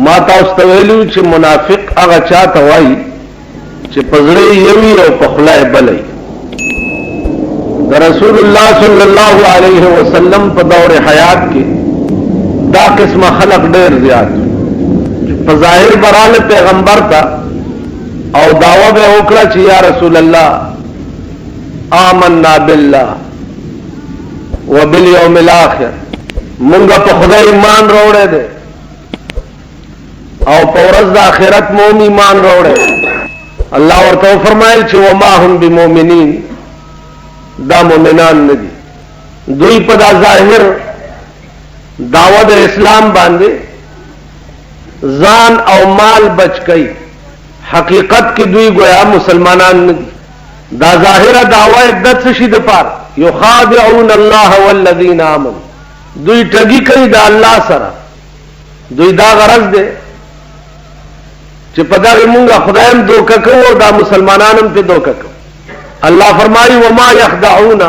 ما تاسو ته ویلو چې منافق هغه چاته وایي چې پزړې یوي او په خلای بلې. د رسول الله صلی الله علیه وسلم په دور حیات کې دا قسمه خلق ډېر زیات په ظاهر براله پیغمبر ته او دعوه به وکړه چې یا رسول الله آمنا بالله وبالیوم الاخر، مونږ په خدای ایمان راوړی دی او په ورځ د آخرت مو ایمان راوړی. الله ورته فرمایل چې وما هم بمؤمنین، دا مؤمنان نه دي. دوی په دا ظاهر دعوه د اسلام باندې ځان او مال بچ کئ، حقیقت کې دوی گویا مسلمانان نه دي. دا ظاهره دعوه د څه شي د پاره؟ یخادعون الله والذین آمنوا، دوی ټګي کوي د الله سره. دوی دا غرض ده چې په دغه مونږه خدایم دوکه کوو، دا مسلمانانم په دوکه کوو. الله فرمایي وما يخدعون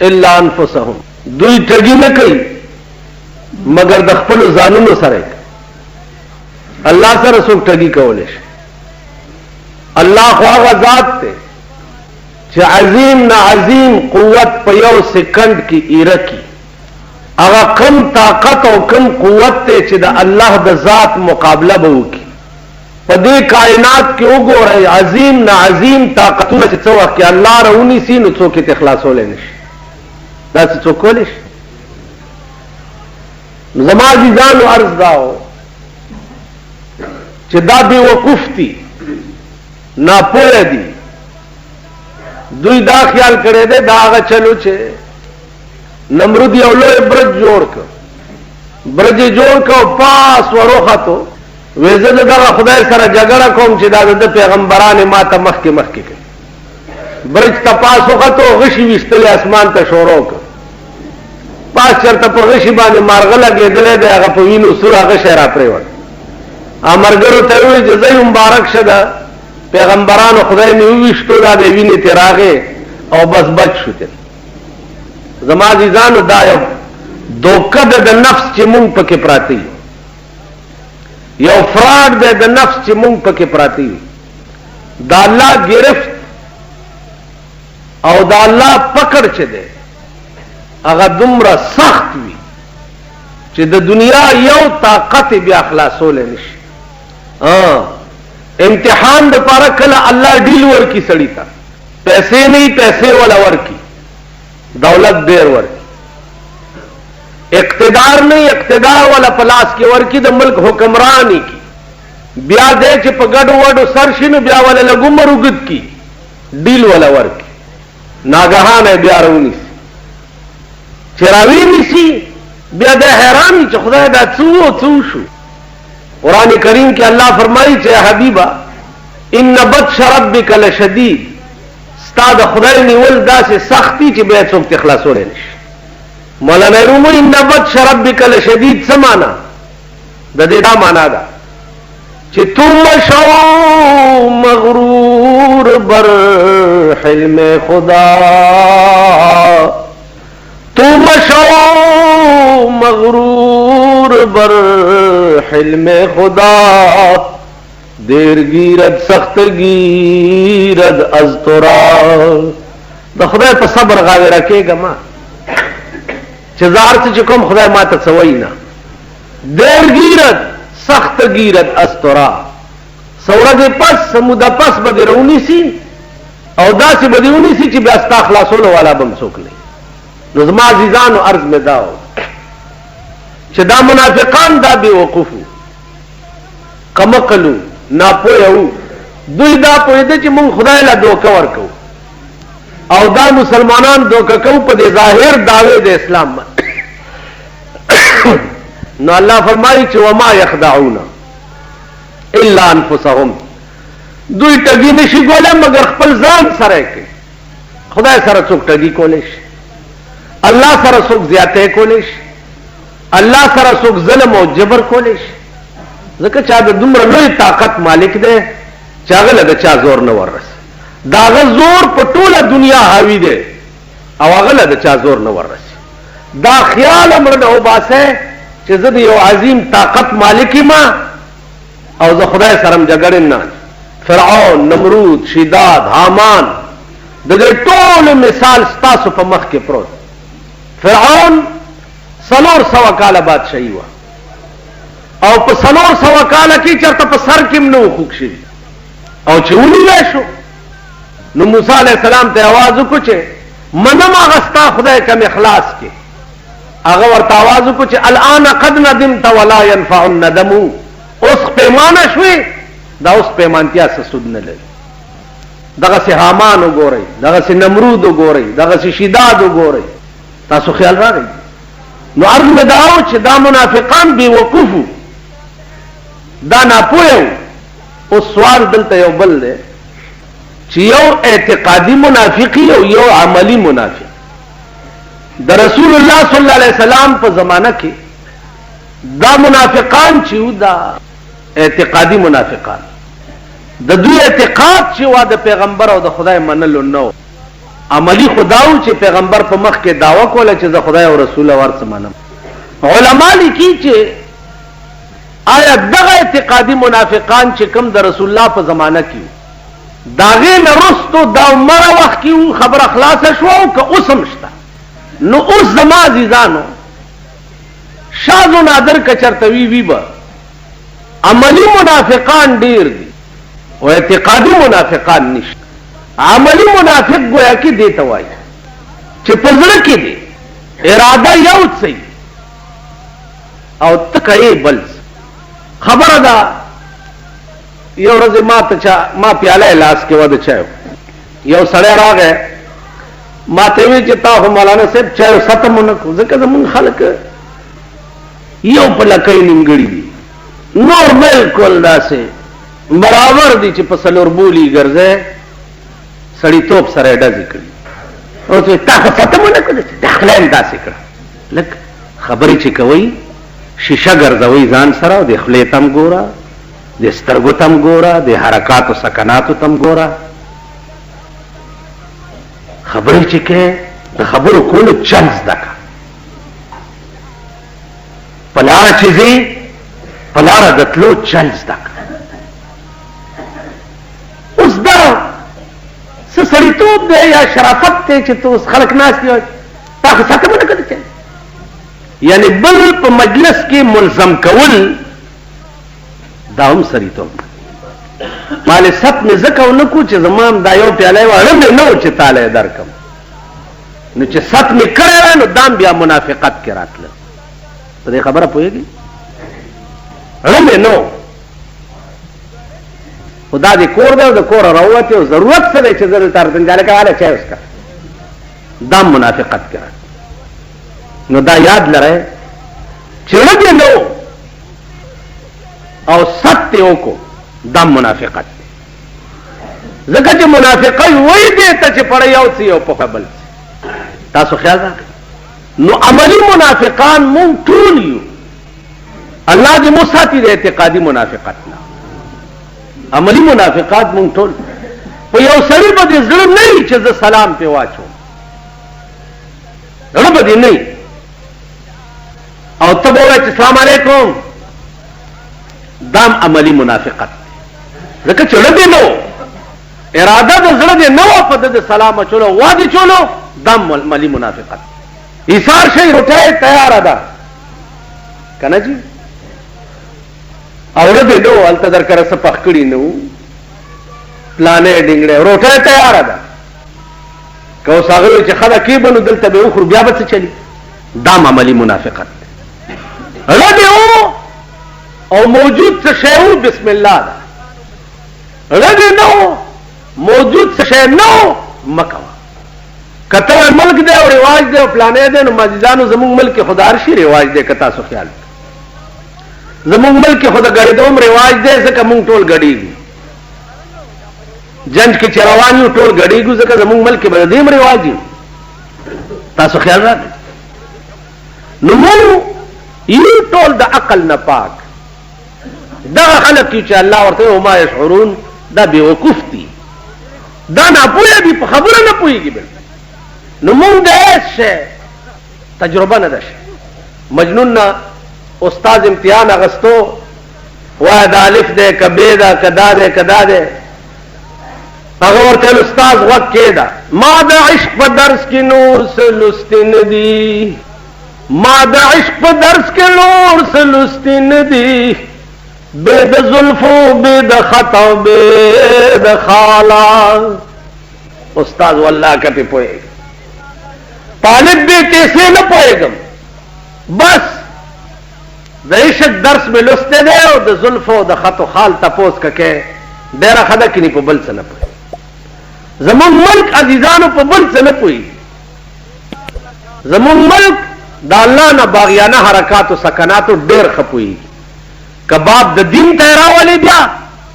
الا انفسهم، دوی ټګي نه کوي مگر د خپل ځانونو سره. الله سره څوک ټګي کولای شي؟ الله خو هغه ذات دی چې عظیم نه عظیم قوت په یو سکند کې ایره کی. هغه کم طاقت او کم قوت ته چې د الله د ذات مقابله به وکړي. په دې کائنات کې وګورئ عظیم نه عظیم طاقتونه چې څو وخت کې الله راونی سي نو څوک یې خلاصولی نشي. دا څه څوک کولی شي؟ زما عزیزانو عرض دا و چې دا بې وقوف دي، ناپوهه دي. دوی دا خیال کړی دی دا هغه چلو چې نمرود یو لوی برج جوړ کړ، برج یې جوړ کړ او پاس وروختو، وی زه د دغه خدای سره جګړه کوم چې دا د پیغمبران ما ته مخکې مخکې کوي. برج ته پاس وختو، غشي ویستلې اسمان ته شروع کړ. پاس چېرته په غشي باندې مارغه لګېدلی دی، هغه په وینو سور هغه شی را پرېوت. ملګرو ته یې وویل چې ځئ مبارک شه، ده پیغمبرانو خدای مې وویشتو، دا د وینې ترې راغې او بس بچ شو. زما عزیزانو دا یو دوکه ده د نفس چې مونږ پکې پراته یو، یو فراډ ده د نفس چې مونږ پکې پراته یو. دا الله گرفت او دا الله پکړ چې ده هغه دومره سخت وي چې د دنیا یو طاقت بیا خلاصولی نشي. امتحان د پاره کله الله ډیل ورکی سړی ته، پیسې نه پیسې ولا ورکی، دولت ډیر ورکی، اقتدار نه اقتدار ولا پلاس کې ورکی، د ملک حکمرانی کی. بیا دې چې په ګډو وډو سر شنو بیا ولا لګمر وګد کی، ډیل ولا ورکی. ناګهانه بیا رونی چې راوی نشي، بیا د حیران چې خدای دا څو شو. قرآن کریم کې الله فرمایي چې حبیبا ان بطش ربک لشدید، ستا د خدای نیول داسې سختی چې بیا څوک خلاصولی نشي. مولانا روم ان بطش ربک لشدید څه معنا؟ د دې دا معنا ده چې تم شو مغرور بر حلم خدا، تم شو مغرور بر حلم خدا، دیر گیرد سخت گیرد از تورا. د خدای په صبر غاوره کېږه ما چې زار څه کوم خدای ما ته څه وایي نه. دیر گیرد سخت گیرد از تورا، څه ورځې پس څه موده پس به دې راونیسي او داسې به دې ونیسي چې بیا ستا خلاصولو والا به هم څوک نه. نو زما عزیزانو عرض مې دا و چې دا منافقان دا بې وقوفو، کمقلو، ناپوهه وو. دوی دا پوهېده چې مونږ خدای له دوکه ورکو او دا مسلمانان دوکه کوو په دې ظاهر دعوې د اسلام باندې. نو الله فرمایي چې وما یخدعون الا انفسهم، دوی ټګي نشي کولی مگر خپل ځان سره کوي. خدای سره څوک ټګي کولی شي؟ الله سره څوک زیاتی کولی شي؟ الله سره څوک ظلم او جبر کولی شي؟ ځکه چې د دومره لوی طاقت مالک دی چې هغه له د چا زور نه وررسي. د هغه زور په ټوله دنیا حاوي دی او هغه له د چا زور نه وررسي. دا خیال هم نه وباسئ چې زه د یو عظیم طاقت مالک ما او زه خدای سره جګړه نه. فرعون، نمرود، شداد، حامان د دې ټول مثال ستاسو په مخ کې پروت. فرعون 400 کاله بادشاہي و او په 400 کاله کې چرته په سر کې نو خوښ شي او چې ونیول شو نو موسی علیہ السلام ته आवाज وکړ چې منم غستا خدای کوم اخلاص کې. هغه ورته आवाज وکړ چې الان قد ندمت ولا ينفع الندم. اوس پیمانه شوي دا اوس پیمانتیا څه سود نه لري. دغه سي حامان وګورئ، دغه سي نمرود وګورئ، دغه سي شداد وګورئ. تاسو خیال راغی؟ نو عرض مې دا و چې دا منافقان بې وقوفو، دا ناپوهو. اوس سوال دلته یو بل دی چې یو اعتقادي منافقي او یو عملی منافق. د رسول الله صلی الله علیه وسلم په زمانہ کې دا منافقان چې دا اعتقادي منافقان، د دوی اعتقاد چې وا د پیغمبر او د خدای منلو نو، عملی خداو چې پیغمبر په مخ کې داوا کوله چې زه خدای او رسول ورڅ منم. علما لیکي چې آیا دغه اعتقادي منافقان چې کوم د رسول الله په زمانہ کې داغه نرستو دا عمر وخت کې خبر اخلاص شو او که اوسم شته. نو اوس زما عزیزانو شاذ و نادر کچرتوی وی با عملی منافقان ډیر دي او اعتقادي منافقان نشته. عملی منافق گویا کې دیتا وایي چې په زړه کې دی اراده یو څه او تکای بل خبره ده. یو ورځ ما پیاله لاس کې وده چایو، یو سړی راغی ما ته وی چې تا هم مولانا صاحب چایو ختم نه کو، ځکه زمون خلک یو په لکې نیمګړي دي، نور بالکل داسې برابر دي چې په سلور بولی ګرځي سړی توپ سره ډزې کړي او چې تا ختم نه کو داخله انداسې کړه. لکه خبرې چې کوي شیشه ګرځوي ځان سره او د خولې تم ګوره، د سترګو تم ګوره، د حرکاتو سکناتو تم ګوره. خبرې چې کې د خبرو کولو چل زده کړه. په لاره چې ځې په لاره د تلو چل زده کړه. اوس دا څه سړیتوب دی یا شرافت دی چې ته اوس خلک ناست دي تا خو ساتمه نه کړې. یعنی بل په مجلس کې ملزم کول دا هم سړیتوب. مالې ست مې ځکه ونه کو چې زما دا یو پیاله واړه مې نه و چې تاله یې درکم، نو چې ست مې کړی نو دام بیا منافقت کې راتله. په دې خبره پوهېږي؟ اړه مې نه و خو دا د کور دی او د کوره راووتې او ضرورت څه دی چې زه دلته ارزنجالې کوه هله چای وڅښه، دا منافقت کې راتله. نو دا یاد لرئ چې اړه مې نه و او ست یې وکړو دا منافقت دی. ځکه چې منافقی وای دی ته چې پړی یو څه یو په بل تاسو خیال راکړئ. نو عملی منافقان مونږ ټول یو. الله دې مو ساتي د اعتقادي منافقت نه. عملی منافقات مونږ ټول په یو سړي باندې زړه نه وي چې زه سلام پې واچوم، زړه باندې نه وي او ته به ووایې چې سلام علیکم، دام عملی منافقت. ځکه چې زړه دې نه و، اراده د زړه دې نه وه په ده د سلام اچولو واده چولو، دام عملی منافقت. ایثار شي روټۍ تیاره ده که نه جي او زړه دې نه و هلته در کره څه پخ کړي نه وو پلانې ډینګړې روټۍ تیاره ده که اوس هغه وي چې ښه کې به نو دلته به وخورو بیا به څه چلي. دام عملی منافقت دی. زړه دې و او موجود څه شی و بسم الله ده، زړه دې نه و موجود څه شی نه و مه کوه. که ته ملک دی او رواج دی او پلانې دی نو مازیدانو زمونږ ملک کې خو د هر شي رواج دی. که تاسو خیال زمونږ ملک کې خو د ګډېدو هم رواج دی ځکه مونږ ټول ګډېږو. جنج کې چې روان یو ټول ګډېږو ځکه زمونږ ملک کې به د دې هم رواج یو. تاسو خیال راکړئ. نو مونږ یو ټول د عقل نه پاک دغه خلک چې الله ورته وما یشعرون دا بیوقوف دي، دا ناپوهه دي، په خبره نه پوهېږي. بل نو مونږ د هېڅ شی تجربه نه ده شي. مجنون نه استاد امتحان اغستو وای دا الف دے کبے دا کدا دے کدا دے هغه ورته استاد وخت کېدا ما د عشق په درس کې نور سلستین دي ما د عشق په درس کې نور سلستین دي بے د زلفو بے د خطا بے د خالا استاد والله کته پوي طالب به کیسے نه پويګم بس د عشق درس میں لسته دی او د زلفو د خطو خال تپوس ککه ډیره خدا کې په بل څه نه پوي زمون ملک عزیزانو په بل څه نه پوي زمون ملک د الله نه باغیانه حرکات او سکنات ډیر خپوي کباب د دین ته راولې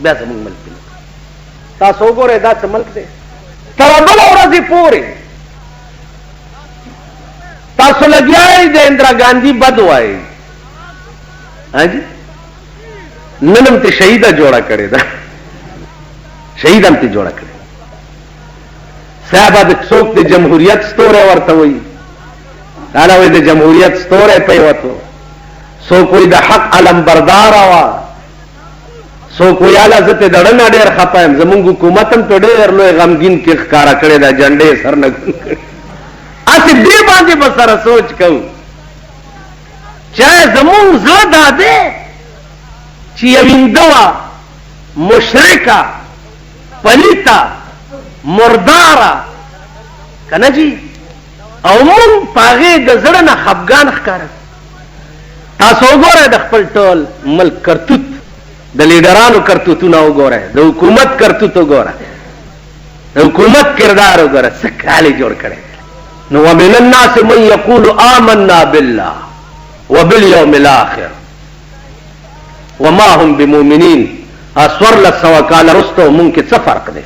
بیا زمون ملک تاسو وګورئ دا څه ملک دی تر بل ورځې پورې تاسو لګیاي د اندرا ګاندھی بد وایي हाजी ननम ते शहीदा जोड़ा करे दा शहीदम ते जोड़ा करे साहब सोक ते जमहूरियत स्तोरे वर्ता हुई आला वे ते जमहूरियत स्तोरे पे वतो सो कोई द हक अलम बरदार आवा सो कोई आला जते दड़ना डेर खपायम जमुंग हुकूमतम तो डेर लो गमगीन के खारा करे दा झंडे सर न असी दे बांधे बसरा सोच कहूं चाहे जमून ज़्यादा दे चियविंदवा मुशरिका पलिता मुर्दारा कना जी अमून पागे गजड़ना खफगान खकार तासो गोरे द खपल टोल मल्क करतूत द लीडरानो करतूत ना गोरे द हुकूमत करतूत गोरा द हुकूमत किरदार गोरा सकाले जोड़ करे नो वमिन अन्नास मन यकूलु आमन्ना बिल्लाह وباليوم الاخر وما هم بمؤمنين اسور لسوا قال رستو ممکن څه فرق دی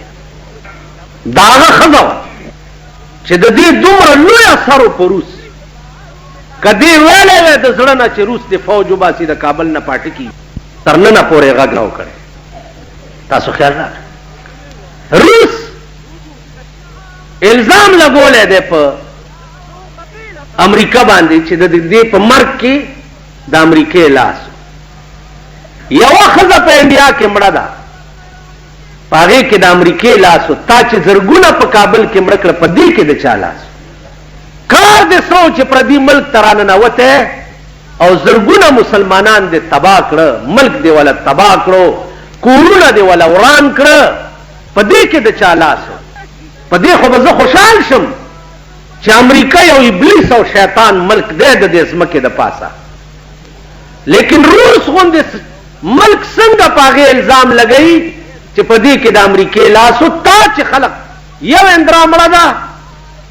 داغه خزو چې د دې دومره لوی اثر پروس کدی ویلې د زړه نه چې روس د فوج وباسي د کابل نه پاتې کی ترنه نه پورې غږ نو کړي تاسو خیال راکړئ روس الزام لګولې ده په امریکا باندې چې د دې په مرګ کې د امریکای لاس یو خزه په انډیا کې مړه ده پاره کې د امریکای لاس تا چې زرګونه په کابل کې مړ کړ په دې کې د چا لاس کار دې سوچ پر دې ملک ترانه نه وته او زرګونه مسلمانان دې تباہ کړ ملک دې ولا تباہ کړو کورونه دې ولا وران کړ په دې کې د چا لاس په دې خو به خوشحال شم چې امریکا یو ابلیس او شیطان ملک دی د دې ځمکې د پاسه لیکن روس غوندې ملک څنګه پاغه الزام لګئی چې په دې کې د امریکای لاس او تا چې خلق یو اندرا مړه ده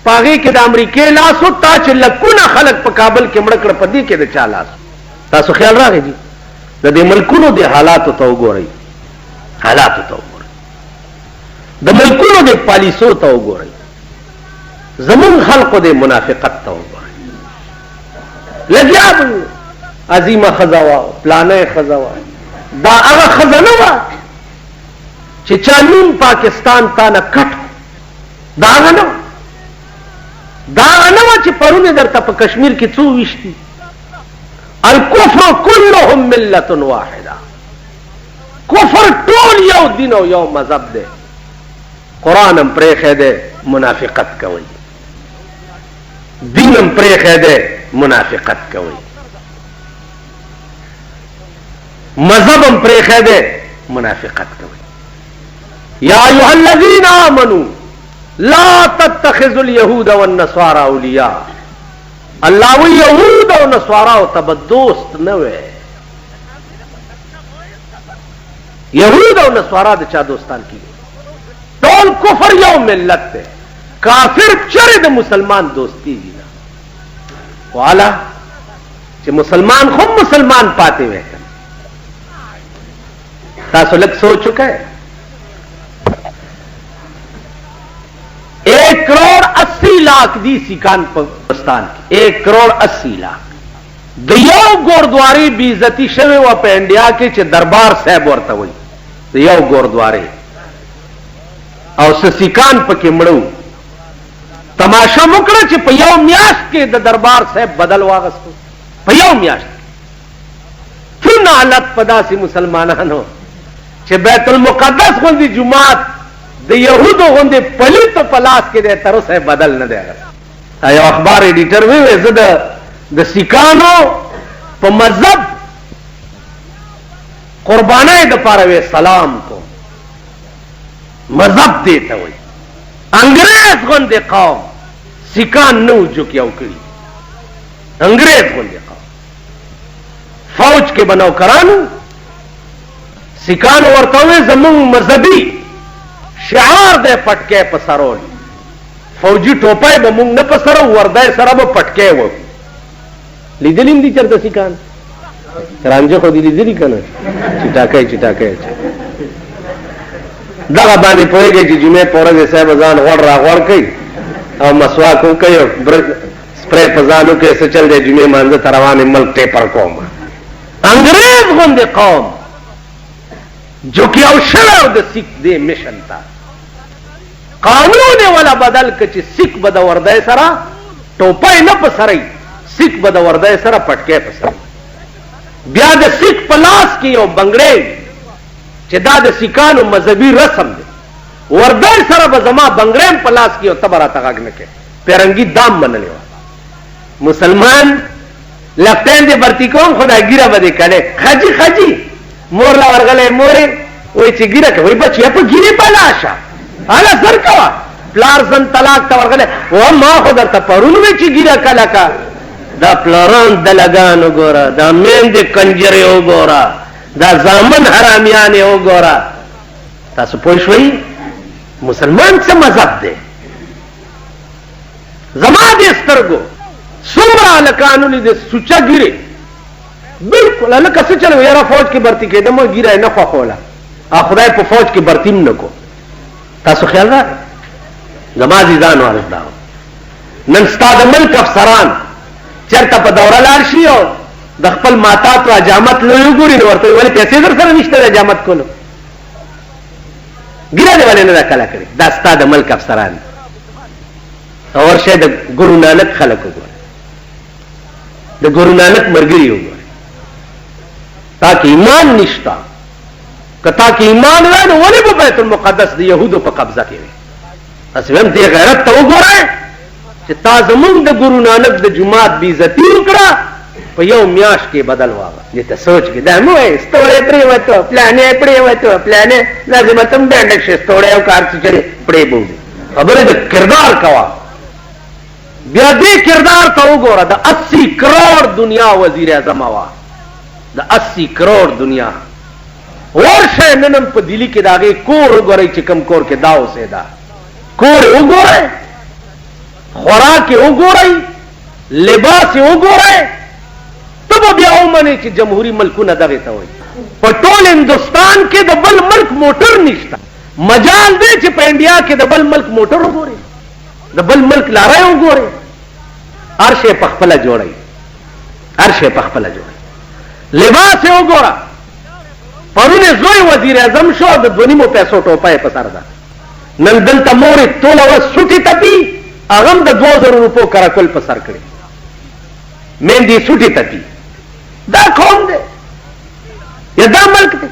پاغه کې د امریکای لاس او تا چې لکونه خلق په کابل کې مړ کړ په دې کې د چا لاس تاسو خیال راغی دي د دې ملکونو د حالاتو ته وګورئ حالاتو ته وګورئ د ملکونو د پالیسو ته وګورئ زمون خلقو دے منافقت تو لگیا بھئی عظیمہ خزاوا پلانے خزاوا دا اغا خزانوا چی چانون پاکستان تانا کٹ دا اغا نوا چی پرونے در تا پا کشمیر کی چو وشتی الکفر کلهم ملت واحدہ کفر طول یو دین و یو مذہب دے قرآنم پریخے دے منافقت کوئی دینم پریخه ده منافقت کوي مذهبم پریخه ده منافقت کوي یا ایها الذین آمنوا لا تتخذوا اليهود والنصارى اولیاء الله وی یهود او نصارا او تبدوست نه وي یهود او نصارا د چا دوستان کی ټول کفر یو ملت ده کافر چرې د مسلمان دوستی دي والا چې مسلمان خو مسلمان پاتے ہوئے تاسو لگ سوچ چکا ہے 1,80,00,000 دی سکان پاکستان کی 1,80,00,000 دیو گوردواری بی عزتی شوه و په انډیا کې چې دربار صاحب ورته وي دیو گوردواری او سسکان پکې مړو تماشا مکړه چې په یو میاشت کې د دربار صاحب بدل واغستو په یو میاشت دون حالت پداسې مسلمانانو چې بیت المقدس غوندې جماعت د یهودو غوندې پلیتو په لاس کې دی تر اوسه بدل نه دی. یو اخبار ایډیټر وی زه د سیکانو په مذهب قربانۍ دپاره وی سلام کو مذهب دی ته وی انګریز غوندې قوم سیکان نه و جوکیاو کړي انګریز غوندې قوم فوج کې به نوکرانو سیکانو ورته وی زمونږ مذهبي شعار دی پټکی په سرول فوجي ټوپی به مونږ نه په سره وردی سره به پټکی و لیدلی هم دي چېرته سیکان رانجه خو دې لیدلي که نه چټاکی دغه باندې پوهېږئ چې جمعې په ورځ صاحب ځان غوړ را غوړ کوي او مسواک وکوي او سپری په ځان وکوي څه چل دی جمعې مانځه ته روان ملک ټیپر کوم انګریز غوندې قوم جوکیاو شوی او د سیک دې مشن ته قانون یې ولا بدل که چې سیک به د وردی سره ټوپی نه په سره سیک به د وردی سره پټکی په سره بیا د سیک په لاس کې یو بنګړی چې دا د سیکانو مذهبي رسم دی وردی سره به زما بنګړی په لاس کې او ته به راته غږ نه کوې پیرنګي دام منلی وه مسلمان لفټین دې برتی کوم خو دا ګیره به دې کړې خجي مور لا ورغلی مورې وایي چې ګیره کوه وایي بچیا په ګیرې په لاشه هله زر کوه پلار زن طلاق ته ورغلی و ما خو درته پرون وی چې ګیره کله که دا پلاران دلګان وګوره دا میندې کنجرې وګوره دا زامن حرامیانې وګوره تاسو پوه شوئ مسلمان څه مذهب دی زما دې سترګو څومره هلکانو لیدې سوچه ګیرې بالکل هلکه څه چل یاره فوج کې برتي کېدم ګیره یې نه خوښوله او خدای په فوج کې برتي هم نه کو تاسو خیال راغی زما عزیزانو عرض دا نن ستا د ملک افسران چېرته په دوره لاړ شي او د خپل ماتاتو حجامت لوی وګوري نو ورته وایي ولې پیسې در سره نشته د حجامت کولو ګیره دې ولې نه ده کله کړې دا ستا د ملک افسران او ورشئ د ګورو نانک خلک وګوره د ګورو نانک ملګري وګوره تا کې ایمان نشته که تا کې ایمان وای نو ولې به بیت المقدس د یهودو په قبضه کې وي تاسو هم دې غیرت ته وګورئ چې تا زمونږ د ګورو نانک د جومات بېعزتي وکړه په یو میاشت کې بدل واغه دې ته سوچ کې دا مه وایې ستوړی پرېوتو پلانې پرېوتو پلانې لازمه ته هم ډنډک شې ستوړی او کار چې چلې پرې بوځي خبرې د کردار کوه بیا دې کردار ته وګوره د 80 کروڑ دنیا وزیر اعظم وه د 80 کروڑ دنیا ورشئ نن هم په دلی کې د هغې کور وګورئ چې کوم کور کې دا اوسېده کور یې وګورئ خوراک یې وګورئ لباس یې وګورئ ته به بیا ومنې چې جمهوري ملکونه دغې ته وایي په ټول هندوستان کې د بل ملک موټر نشته مجال دی چې په انډیا کې د بل ملک موټر وګورئ د بل ملک لاره یې وګورئ هر شی په خپله جوړئ هر شی په خپله جوړئ لباس یې وګوره پرون یې زوی وزیر اعظم شو د 2.5 پیسو ټوپه یې په سر ده نن دلته مورې ټوله ورځ سوټې تپي هغه هم د 2000 روپو کرکل په سر کړي میندې سوټې تپي دا قوم دی یا دا ملک دی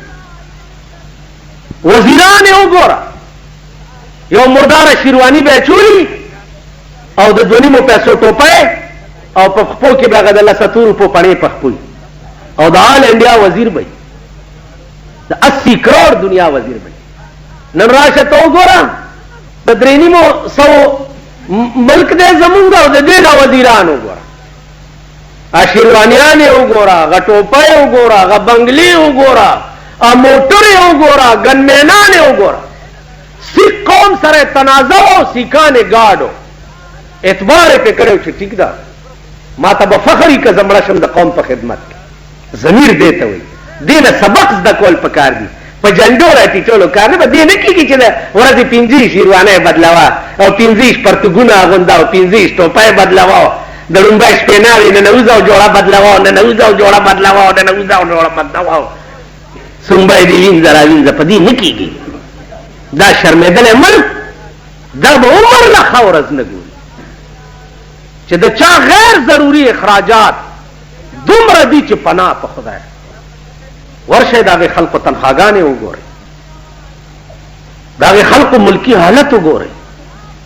وزیران یې وګوره یو مرداره شیرواني به یې چولي او د 2.5 پیسو ټوپه او په خپو کې به هغه د 100 روپو پڼې پخپوي او د آل انډیا وزیر به د 80 کروڑ دنیا وزیر به نن راشه ته وګوره د 3.5 ملک دی زمونږ او د دې دا وزیران وګوره شیروانیان یې وګوره هغه ټوپه یې وګوره هغه بنګلې وګوره موټر یې وګوره ګنمینان یې وګوره سیک قوم سره تنازع او سیکان یې ګاډو اعتبار یې پې کړی چې ټیک ده ما ته به فخر وي که زه مړه شم د قوم په خدمت کې ضمیر دې ته وایي دې نه سبق زده کول پکار دي په جنډو راټیټولو کار نه به دې نه کېږي چې د ورځې 15 شیروانۍ بدلوه او 15 پرتګونه اغونده او 15 ټوپۍ بدلوه د لومبۍ سپیناوې ننوزه او جوړه بدلوه ننوزه او جوړه بدلوه ننوزه او جوړه بدلوه سنبۍ دې وینځه راوینځه په دې نه کېږي دا شرمېدلی ملک دا به عمر نه ښه ورځ نه ګوري چې د چا غیر ضروري اخراجات دومره دي چې پناه په خدای ورشه داغه خلق تنخواګانې وګورئ، داغه خلق ملکی حالت وګورئ.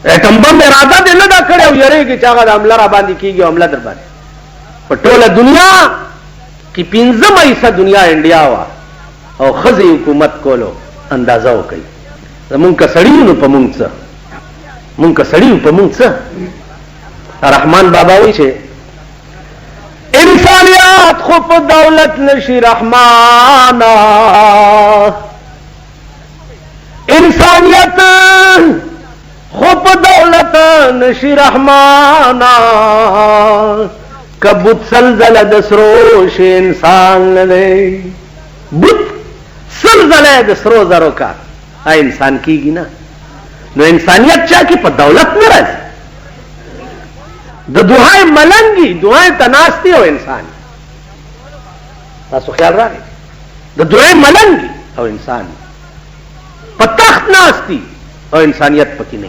اټم بم اراده دې نه دا کړې او یریږي چې هغه د عمله را باندې کیږي، عمله در باندې. په ټوله دنیا کې 15% دنیا انډیا وا او خزي حکومت کولو اندازه وکړي. زمونږ که سړیو په مونږ څه، مونږ که سړیو په مونږ څه. رحمان بابا وایي چې انسانیت خو په دولت نشي رحمانا، انسانیت خو په دولت نشي رحمانا، کبوت سلزله د سرو شي انسان نه دی. بوت سلزله د سرو زرو کا انسان کیږي نه. نو انسانیت چا کې په دولت نه راځي. د دعای ملنګي دعای تناستی او انسان، تاسو خیال راغی، د دعای ملنګي او انسان په تخت ناستی او انسانیت پکې نه.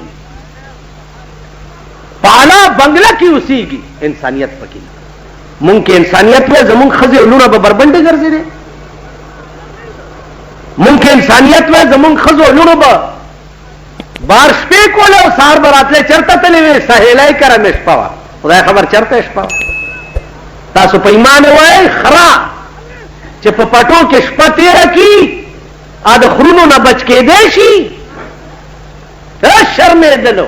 پالا بنگله کې اوسېږي، انسانیت پکې نه. مونږ کې انسانیت وې، زمونږ ښځې لونه به بربنډې ګرځېدې. مونږ کې انسانیت وې، زمونږ ښځو لونه به بار شپې کوله او سهار به راتلې. چېرته تللې وې؟ سهیلۍ کره مې شپه وه، خدای خبر چېرته شپه. تاسو په ایمان وایئ خرا چې په پټو کې شپه تېره کړي، د خرونو نه بچ کېدی شي؟ شرمېدلو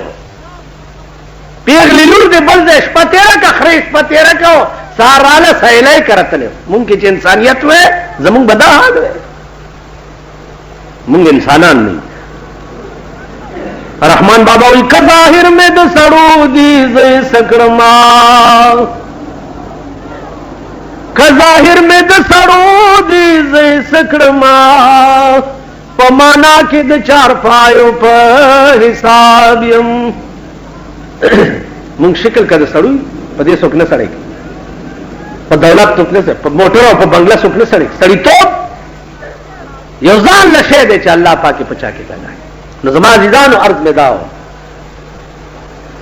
پیغلې لور دې بل ځای شپه تېره که، خرې شپه تېره که، سهار راله سهیلۍ کره تللی. مونږ کې چې انسانیت وې، زمونږ به دا حال وې. مونږ انسانان نه. رحمان بابا وی که ظاهر میں د سړو دی زه سکړما، که ظاهر میں د سړو دی زه سکړما، په معنا کې د چار پایو په حساب یم. مونږ شکل که د سړو په دې څوک نه سړی، په دولت څوک نه سړی، په موټر او په بنگله څوک نه سړی. سړیتوب یو ځان له شی دی چې الله پاک په چا کې پیدا کړی. نو زما عزیزانو عرض مې دا و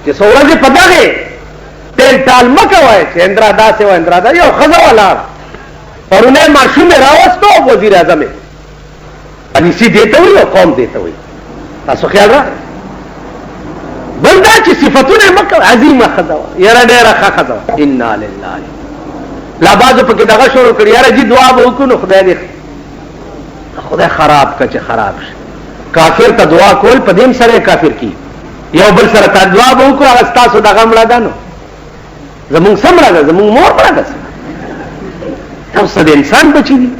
چې څو ورځې په دغې ټیل ټال مه کوئ چې اندرا داسې وه اندرا دا. یو ښځه ولاړه پرونی ماشوم یې راوستو، وزیر اعظم یې پالیسي دې ته وایي او قوم دې ته وایي. تاسو خیال راغی؟ بل دا چې صفتونه یې مه کوئ. عظیمه ښځه وه، یاره ډېره ښه ښځه وه. انا لله. لا بعضو پکې دغه شروع کړي، یاره جي دعا به وکړو نو خدای خراب که چې خراب شي. کافر ته دعا کول په دې سره کافر کی. یو بل سره ته دعا به وکړو، هغه ستاسو دغه مړه ده. نو زمونږ څه مړه ده؟ زمونږ مور مړه ده. تاسو د انسان بچي دي.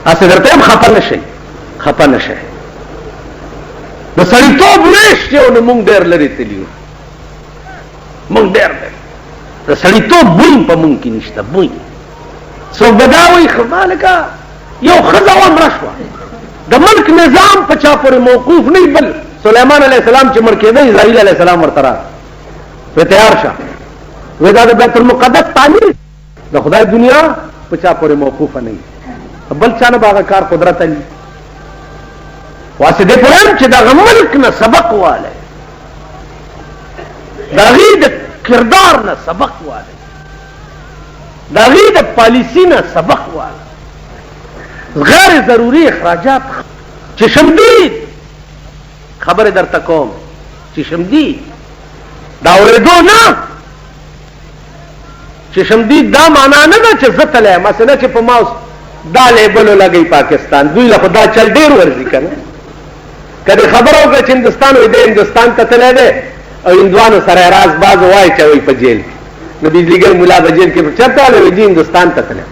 هسې درته یم خفه نه شئ، خفه نه شئ. د سړیتوب ویش یو نو مونږ ډېر لرې تلي یو، مونږ ډېر لرې. د سړیتوب بوی په مونږ کې نشته. بوی څوک به دا وایي خبالکه یو ښځه وه مړه شوه، د ملک نظام په چا پورې موقوف نه، بل سلیمان علیه السلام چې مړ کېده اسرائیل علیه السلام ورته راغی، وی تیار شه، وی دا د بیت المقدس تعمیر د خدای دنیا په چا پورې موقوفه نه، بل چا نه به هغه کار قدرت علي. واسې دې پوهېږم چې دغه ملک نه سبق والی، د هغې د کردار نه سبق والی، د هغې د پالیسي نه سبق والی. غیر ضروری اخراجات چې شمدید خبر درته کوم چې شمدید دا اورېدو نه، چې شمدید دا معنا نه ده چې زه تلی مثلا چې په ما دا لیبلو لګوي پاکستان، دوی له خو دا چل ډېر ورځي که نه. که دې خبره وکړه چې هندوستان وایي دی هندوستان ته تلی دی او هندوانو سره راز باز وایي چې وایي په جیل کې، نو بجلیګر ملا په جیل کې چېرته والی وایي هندوستان ته تلی.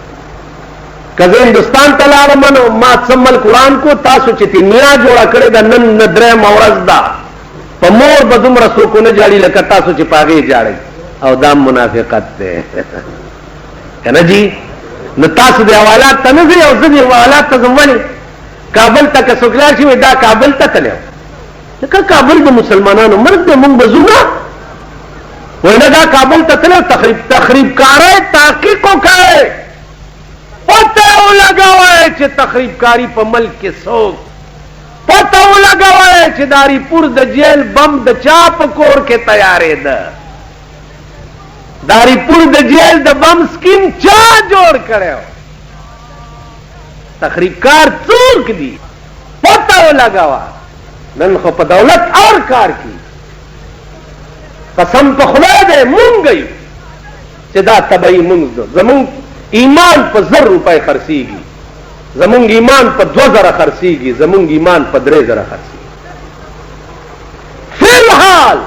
که زه هندوستان ته لاړم نو ما څه ملک وران کو، تاسو چې دنیا جوړه کړې ده نن نه درېیمه ورځ ده، په مور به دومره څوک ونه جاړي لکه تاسو چې په هغې جاړئ، او دا منافقت دی که نه جي. نو تاسو دې حوالات ته نه ځئ او زه دې حوالات ته ځم. ولې کابل ته که څوک لاړ شي وایي دا کابل ته تلی، لکه کابل د مسلمانانو ملک دی، مونږ به ځو نه. وایي نه دا کابل ته تلی، تخریب کاری تحقیق وکړئ، پته ولګوئ چې تخریب کاری په ملک کې څوک، پته ولګوئ چې داری پور د جیل بم د چا په کور کې تیارېده، داری پور د جیل د بم سکیم چا جوړ کړی، تخریب کار څوک دي پته ولګوه. نن خو په دولت اور کار کی قسم په خدای دی مونږ یو چې دا طبعي مونږ دو. زمونږ ایمان په 1000 روپۍ خرڅېږي، زمونږ ایمان په 2000 خرڅېږي، زمونږ ایمان په 3000 خرڅېږي. فی الحال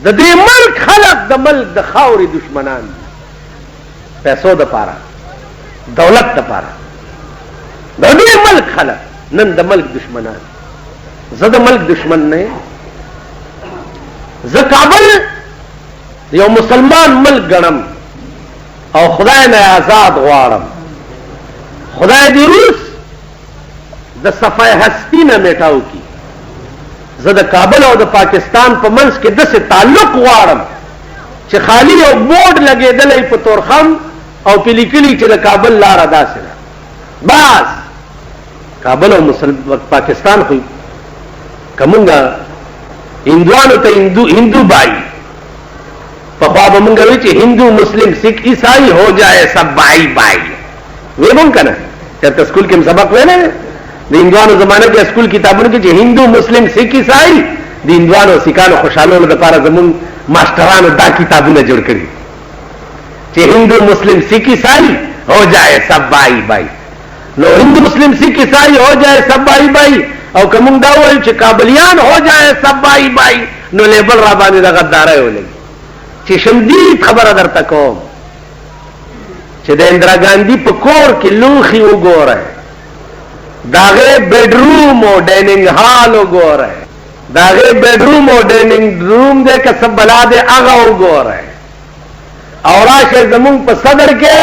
د دې ملک خلق د ملک د خاورې دشمنان دي، پیسو د پاره دولت د پاره د دې ملک خلق نن د ملک دشمنان. زه د ملک دشمن نه یم، زه کابل یو مسلمان ملک ګڼم او خدای نه آزاد غواړم. خدای دې روس د صفای هستی نه میټاو کی. زه د کابل او د پاکستان په منځ کې داسې تعلق غواړم چې خالی یو بورډ لګېدلی په تورخم او په لیکلي چې د کابل لاره داسې ده. بس کابل او پاکستان خو که مونږ هندوانو ته هندو بھائی پخوا به مونږ وایو چې هندو مسلم سکھ عیسائی ہو جائے سب بھائی بھائی وی مونږ که نه چېرته سکول کې هم سبق ویلی دی د هندوانو زمانه کې سکول کتابونو کې چې هندو مسلم سکھ عیسائی د هندوانو سکھانو خوشحالولو لپاره زمونږ ماسټرانو دا کتابونه جوړ کړي چې هندو مسلم سکھ عیسائی ہو جائے سب بھائی بھائی. نو هندو مسلم سکھ عیسائی ہو جائے سب بھائی بھائی او که مونږ دا وایو چې کابلیان ہو جائے سب بھائی بھائی نو لیبل را باندې د غدارۍ ولګي. چې شمدید خبره درته کوم چې د اندرا ګاندي په کور کې لوښي وګورئ، د هغې بیډروم او ډایننګ هال وګورئ، د هغې بیډروم او ډایننګ روم دی که څه بلا دی هغه وګورئ، او راشئ زمونږ په صدر کې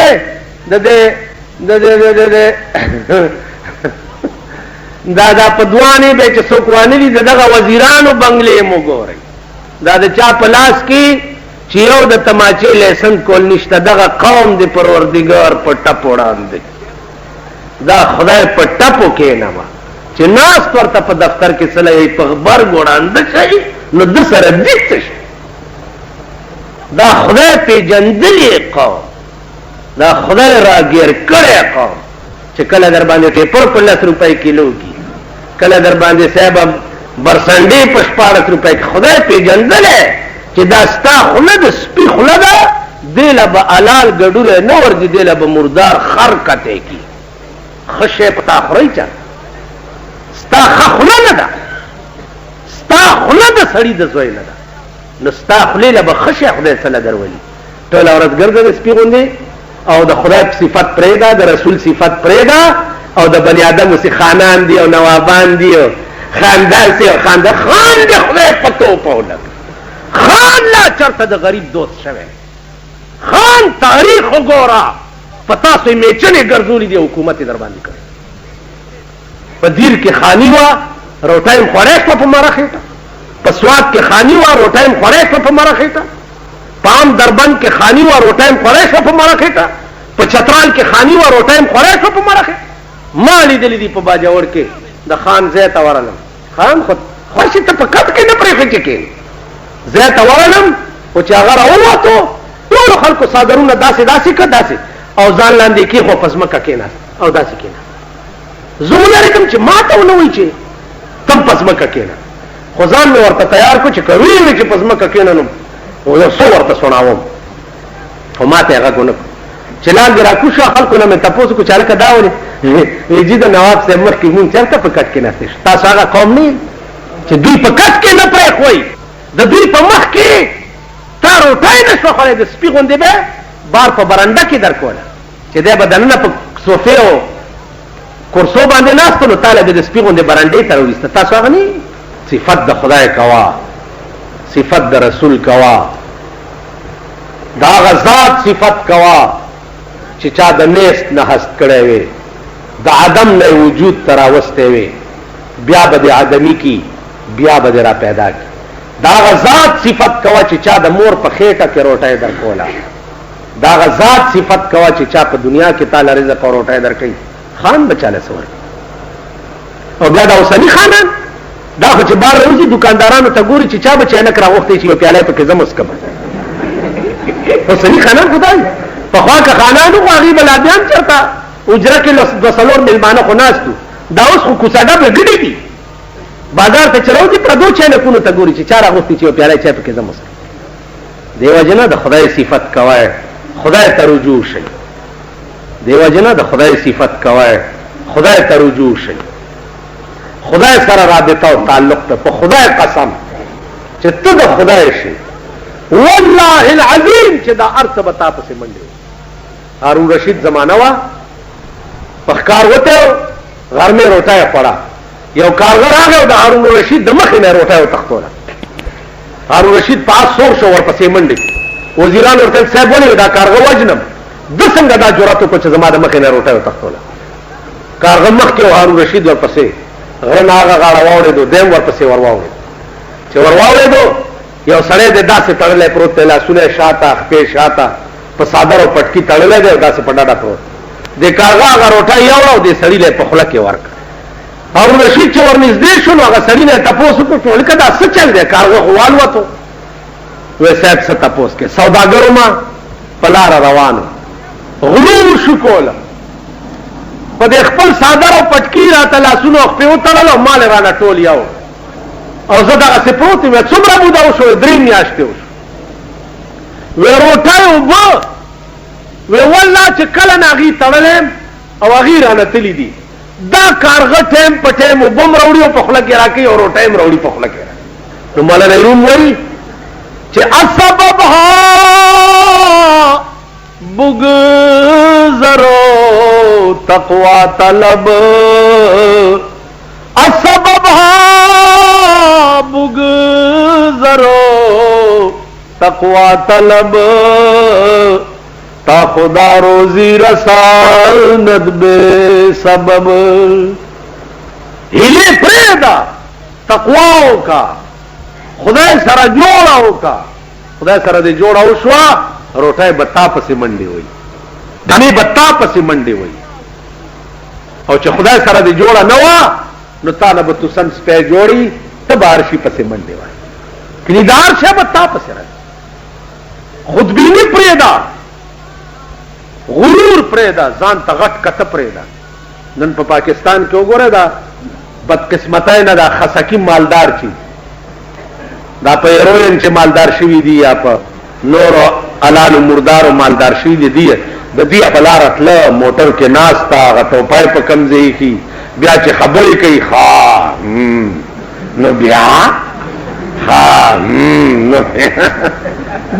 دا په دوانې به چې څوک وانلي د دغه وزیرانو بنګلې مو ګورئ. دا د چا په لاس کې چې یو د تماچې لیسن کول نشته. دغه قوم د پروردګار په ټپ وړاندې دا خدای په ټپو کېنوه چې ناست ورته په دفتر کې څه لګوي په غبرګ وړاندې شي نو ده سره دي څه شي. دا خدای پېژندلې قوم، دا خدای راګیر کړی قوم چې کله در باندې ټیپر په 10 روپۍ کیلو کی، کله در باندې صاحب برسنډې په 14 روپۍ کې. خدای پېژندلی چې دا ستا خوله د سپي خوله ده، دې له به حلال ګډولی نه ورځي، دې له به مردار خر کتی کی. ښه شی په تا خورئ چا ستا ښه خوله نه ده، ستا خوله د سړي د زوی نه ده، نو ستا خولې له به ښه شی خدای څه درولي. ټوله ورځ ګرځه د سپي غوندې او د خدای صفت پرېږده، د رسول صفت پرېږده، او د بني آدمو سي خانان دي او نوابان دي او خاندان سي او خاندان خان دي خدای په توپه ولګ. خان لا چرته د غریب دوست شوی. خان تاریخ وګوره په تاسو یې میچنې ګرځولي دي، حکومت یې در باندې کړی. په دیر کې خاني وه روټۍ م خوړی شوه په مره خېټه، په سوات کې خاني وه روټۍ م خوړی شوه په مره خېټه، په عام دربند کې خاني وه روټۍ م خوړی شوه په مره خېټه، په چترال کې خاني وه روټۍ م خوړی شوه په مره خېټه. ما لیدلی دي په باجوړ کې د خان ځای ته ورغلم. خان خو خوښې ته په کټ کې نه پرېښې چې کښېنې. ځای ته ورغلم خو چې هغه راووتو ټولو خلکو څادرونه داسې داسې کړه داسې او ځان لاندې کېښو په ځمکه کېناست او داسې کېناست. زه ونه لیکم چې ما ته ونه وایي چې تم په ځمکه کېنه، خو ځان مې ورته تیار کړو چې که ویې وي چې په ځمکه کېننم یو څه ورته سناوم، خو ما ته یې غږ ونه کړو. چې لاندې راکوز شو خلکو نه مې تپوس وکړو چې هلکه دا ولې وایي جي د نواب صاحب مخکې مونږ چېرته په کټ کې ناستې شو، تاسو هغه قوم نه چې دوی په کټ کې نه پرېښوئ، د دوی په مخ کې تا روټۍ نه شوه خوړی، د سپي غوندې به بار په برنډه کې در کوله چې دی به دننه په صوفې او کرسو باندې ناست نو تا له به د سپي غوندې برنډې ته راویسته. تاسو هغه نه صفت د خدای کوه، صفت د رسول کوه، د هغه ذات صفت کوه چې چا د نیست نه هست کړی وي، د عدم نه وجود ته راوستی وي، بیا به د عدمي کی، بیا به د را پیدا کی. د هغه ذات صفت کوه چې چا د مور په خېټه کې روټۍ در کوله، د هغه ذات صفت کوه چې چا په دنیا کې تا له رزق او روټۍ در کوي. خان به چاله څه ورکوي. او بیا د اوسني خانان دا خو چې بار راوځي دکاندارانو ته ګوري چې چا به چاینک راغوښتی چې یو پیاله یې پکې زه مسکم. اوسني خانان خدای پخوا که خانان وو هغې به لادیان چېرته اجره کې د څلور مېلمانه خو ناستو دا اوس خو کوڅه ډبې ګډې دي بازار ته چې راوځي پردو چایلکونو ته ګوري چې چا راغوښتي چې یو پیاله چای پکې زه مسکم دیو جنا د خدای صفت کوای خدای ته رجوع شي دیو جنا د خدای صفت کوای خدای ته رجوع شي خدای سره رابطه او تعلق ته په خدای قسم چې ته د خدای شي والله العظیم چې دا ارث بتا پسې منډه هارون رشید زمانہ وا پخکار وته غر میں روټه پڑا یو کارګر راغی د هارون رشید د مخې نه روټه وتښتوله هارون رشید پاس سور شو ورپسې منډه وزیران ورته صاحب ولې دا کارګر وجنم د څنګه دا جرأت وکړ چې زما د مخې نه روټه وتښتوله کارګر مخکې هارون رشید ورپسې غره هغه غاړه واوړېدو دیم ورپسې ورواوړېد چې ورواوړېدو یو سړی د داسې تړلی پروت دی لاسونه شاته خپې شاته په څادر او پټکي تړلی دی او داسې په ډډه پروت د کارغه هغه روټه یوړه او دې سړي له په خوله کې ورکړه هارون رشید چې ورنږدې شو نو هغه سړي نه تپوس وکړ لکه دا څه چل دی کارغه خو والوتو وی صاحب څه تپوس کې سوداګرو ما په لاره روانو غرور شو کوله په دې خپل څادر او پټکي راته لاسونه خپې وتړل او مال رانه ټول یو او زه دغسې پروت یم څومره موده وشوه 3 میاشتې وشو وی روټۍ اوبه وی والله چې کله نه هغې تړلی او هغې رانه تلي دي دا کارغه ټایم په ټایم اوبه م راوړي او په خوله کې راکوي او روټۍ م راوړي په خوله کې نو مولانا روم وایي چې اسببها بگذرو تقوی طلب اسببها بگذرو تقوی طلب تا خدا روزی رساند بے سبب ہلے پریدا تقواو کا خدای سره جوړاو کا خدای سره دې جوړاو شو روټای بتا پسې منډي وي دمه بتا پسې منډي وي او چې خدای سره دې جوړا نه وا نو تا نه به تو سن سپه جوړي ته بارشي پسې منډي وي کلیدار شه بتا پسې راځي خودبینی پریدا غرور پریدا ځان ته غټ کته پریدا نن په پاکستان کې وګوره دا بدقسمتای نه دا خسکی مالدار چی دا په هیروین چې مالدار شوی دی یا په نور علال مردار او مالدار شوی دی د دې په لار اتله موټر کې ناستا غټو پای په کمزې کی بیا چې خبرې کوي ها نو بیا ها نو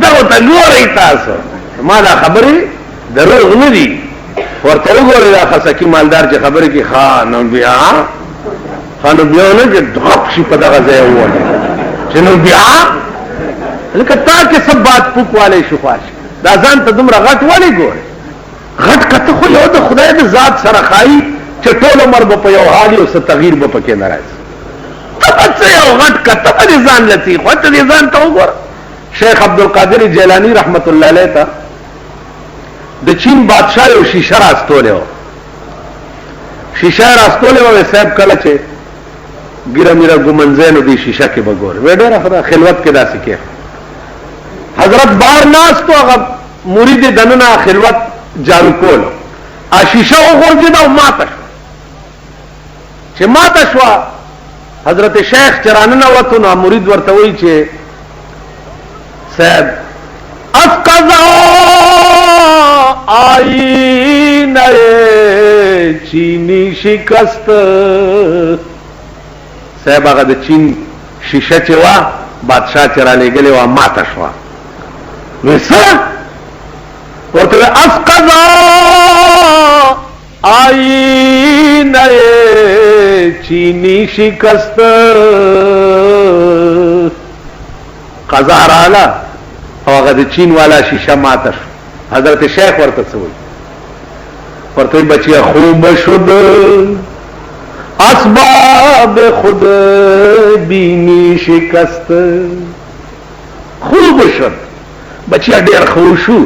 دا ته ګورئ تاسو ما دا خبرې دروغ نه دي ورته وګورئ دا خسکی مالدار چې خبرې کوي ها نو بیا خانو بیا نه چې ډاپ شي په دغه ځای وونه چې نو بیا لکه تا کې سب بات پوک والے شفاش دا ځان ته دومره غټ والی ګوره غټ کته خو یو د خدای د ذات سره خایي چې ټول عمر به په یو حال او څه تغییر به پکې نه راځي ته څه یو غټ کته په ځان لتی خو ته ځان ته وګوره شیخ عبدالقادر جیلانی رحمت الله علیه ته د چین بادشاہ یو شیشه راستولی و شیشه راستولی و صاحب کله چې ګیره میره ګمنځینو دی شیشه کې به ګورې وی ډېره خدا خلوت کې داسې کې حضرت بار ناستو هغه مرید دننه خلوت جارو کولو شیشه وغورځېده او ماته شوه چې ماته شوه حضرت شیخ چې راننوتو نو مرید ورته وایي چې صاحب از قضا آیینه چینی شکست صاحب هغه د چین شیشه چې وا بادشاہ چې را لېږلې وه ماته شوه وی څه ورته از قضا آیینه چینی شکست قضا رااله او هغه د چین والا شیشه ماته شو حضرت شیخ ورته څه وایي ورته بچیا خوب شد اسباب خود بینی شکست خوب شد بچیا ډیر خو شو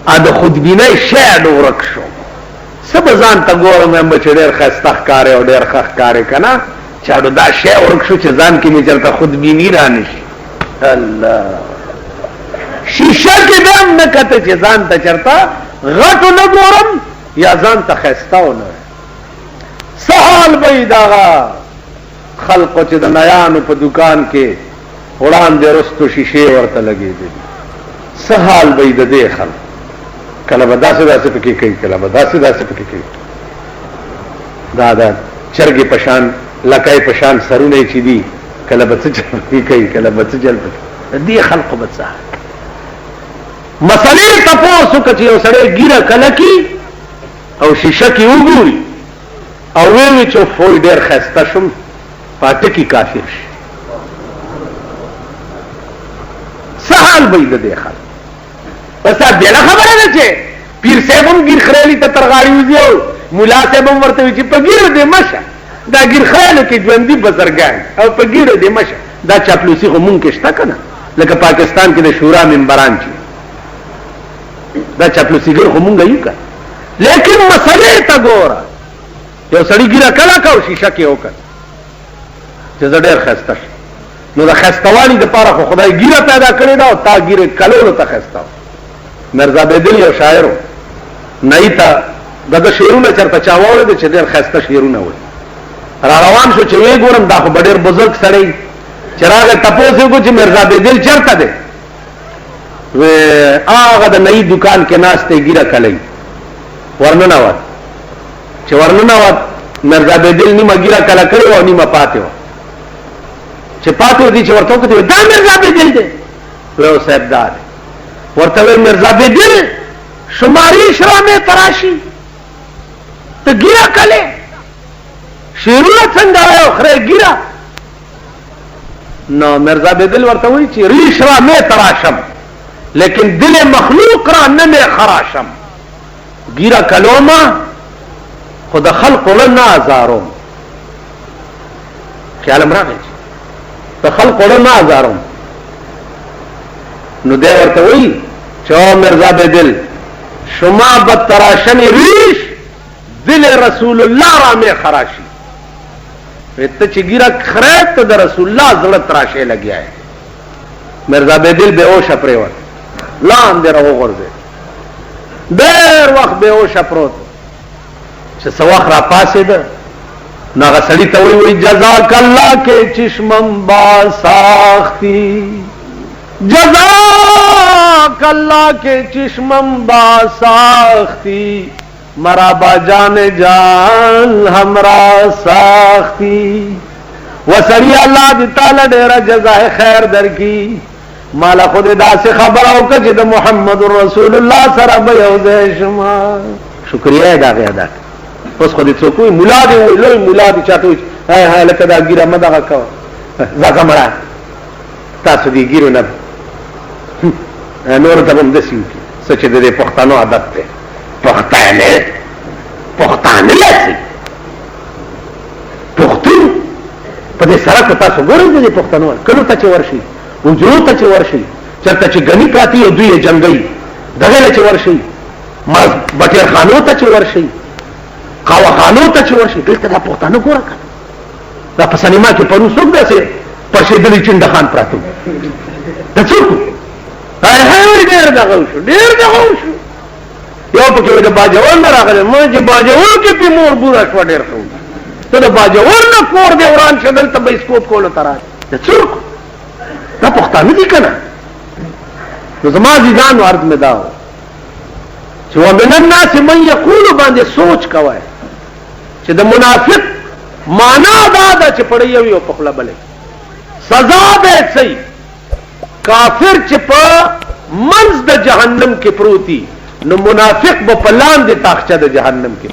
ا د خودبینۍ شی ورک شو سب ځان ته ګورم بچ ډیر خسته ښکارې او ډیر ښه ښکارې که نه چاړو دا شی ورک شو چې ځان کې مې چېرته خودبیني را نشي الله شیشه کې به هم نه کته چې ځان ته چېرته غټو نه ګورم یا ځان ته خیستاونه سحال بی داغا خلقو چې د نیانو په دکان کې وړاندې رستو شیشې ورته لګې دي سحال بی د دې خلق کله به داسې پکې کوي کله به داسې پکې کوي دا چرګې پشان لکای پشان سرونه چې دي کله به څه چل کوي کله به څه چل دې خلقو به څه مسلې تپوسو که چې یو سړی ګیره کله کی او شیشه کې وګوري او وی چې فوی ډېر ښایسته شم پاټکی کافر شي سحال به د دې خلق بس بیا خبره ده چې پیر صاحب هم ګیر خریلی ته ترغاړي وځي او مولا صاحب هم ورته وي چې په ګیره دې مشه دا ګیر خریلو کې ژوندي بزرګان او په ګیره دې مشه دا چاپلوسي خو مونږ کې شته که نه لکه پاکستان کې د شورا ممبران چې دا چاپلوسیګر خو مونږ یو که لیکن مسلې ته ګوره یو سړي ګیره کله کا او شیشه کې وکړ چې زه ډېر ښایسته شم نو د ښایستهوالي دپاره خو خدای ګیره پیدا کړې ده او تا ګیرې کلولو ته ښایسته مرزا بیدل یو شاعر نئی ته د شعرونه چېرته چا واورېده چې ډېر ښایسته شعرونه وایي را روان شو چې ویې ګورم دا خو به ډېر بزرګ سړی چې راغی تپوس یې وکړو چې مرزا بیدل چېرته دی هغه د نئی دکان کې ناست دی ګیره کلی ورننوت چې ورننوت مرزا بیدل نیمه ګیره کله کړې وه او نیمه پاتې وه چې پاتې دي چې ورته وکتل دا مرزا بیدل دی ویو صاحب دا دی ورته ویل مرزا بیدل شماری شرامې تراشي ته ګیره کلې شعرونه څنګه وایي او خره ګیره نو مرزا بیدل ورته وایي چې ریش رامې تراشم لیکن دل مخلوق را نه خراشم ګیره کلوما خو د خلقو نه ازاروم خیالم راغی د خلقو نه ازاروم نو دی ورته وایي چې او مرزا بیدل شما بدتراشن ریش دل رسول الله را می خراشی ته چې ګیره خره ته د رسول الله زړه تراشه لګیا ہے مرزا بیدل بے ہوش پریوت لاندې راوغورځېد ډېر وخت بے ہوش پروت چې څه وخت را پاسېده نو هغه سړي ته وایي جزاک الله کې چشمم با ساختی جزاک اللہ کے چشمم با ساختی مرا با جان جان ہمرا ساختی وسری اللہ دی تعالی ډیره جزائے خیر در کی مالا خود دا سے خبر او کہ د محمد رسول اللہ سره به یو ځای شما شکریہ ادا ادا اوس خو دې څوک وي مولا دی لوی مولا دی چاته وي هاي لکه دا ګیره مدغه کو ځکه مړه تاسو دې ګیرو نه نور ته هم داسې وکړي څه چې د دې پښتنو عادت دی پښتانه پښتون په دې سړکو تاسو ګورئ د دې پښتنو کلو ته چې ورشي حجرو ته چې ورشي چېرته چې ګني پراتې او دوی یې جنګوي دغې له چې ورشي بټیر خانو ته چې ورشي قهوه خانو ته چې ورشي دلته دا پښتانه ګوره که دا په سینما کې پرون څوک داسې پرشېدلي چنډه خان پراته د څوک ډېر دغه وشو یو پکې د باجوړ نه راغلی ما چې باجوړ کې پې مور بوره شوه ډېر ښه ته د باجوړ نه کور دی وران شه دلته بایسکوپ کولو ته راځي د څوک دا پښتانه دي که نه نو زما عزیزانو عرض مې دا و چې ومن الناس من یقولو باندې سوچ کوئ چې د منافق معنا دا ده چې پړی یو یو په خوله بلې سزا به صحیح کافر چې په منځ د جهنم کې پروتي نو منافق به په لاندې تاخچه د جهنم کې